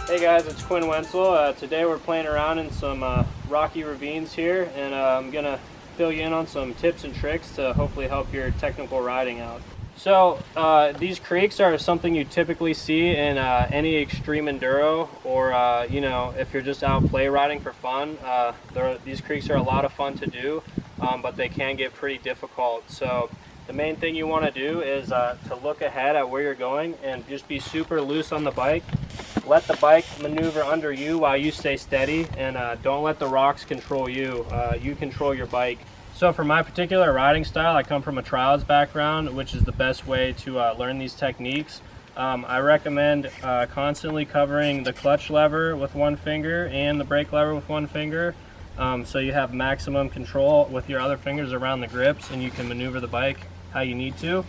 Hey guys, it's Quinn Wentzel. Today we're playing around in some rocky ravines here, and I'm gonna fill you in on some tips and tricks to hopefully help your technical riding out. So these creeks are something you typically see in any extreme enduro, or you know, if you're just out play riding for fun. These creeks are a lot of fun to do, but they can get pretty difficult. So the main thing you want to do is to look ahead at where you're going and just be super loose on the bike. Let the bike maneuver under you while you stay steady, and don't let the rocks control you. You control your bike. So for my particular riding style, I come from a trials background, which is the best way to learn these techniques. I recommend constantly covering the clutch lever with one finger and the brake lever with one finger, so you have maximum control with your other fingers around the grips, and you can maneuver the bike how you need to.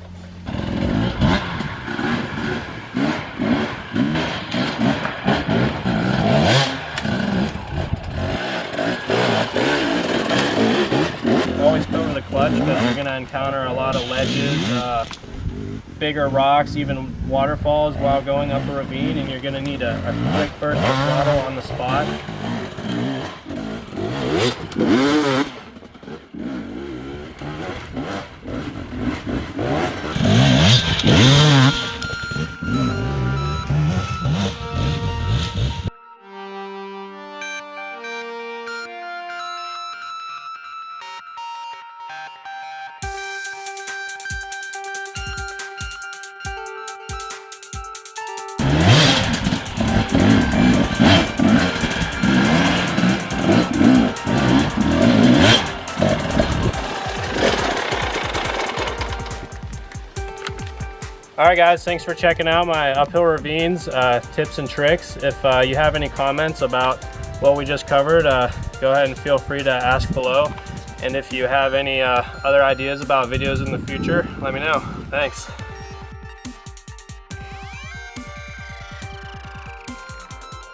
Always cover the clutch because you're going to encounter a lot of ledges, bigger rocks, even waterfalls while going up a ravine, and you're going to need a quick burst of throttle on the spot. Alright guys, thanks for checking out my uphill ravines tips and tricks. If you have any comments about what we just covered, go ahead and feel free to ask below. And if you have any other ideas about videos in the future, let me know. Thanks.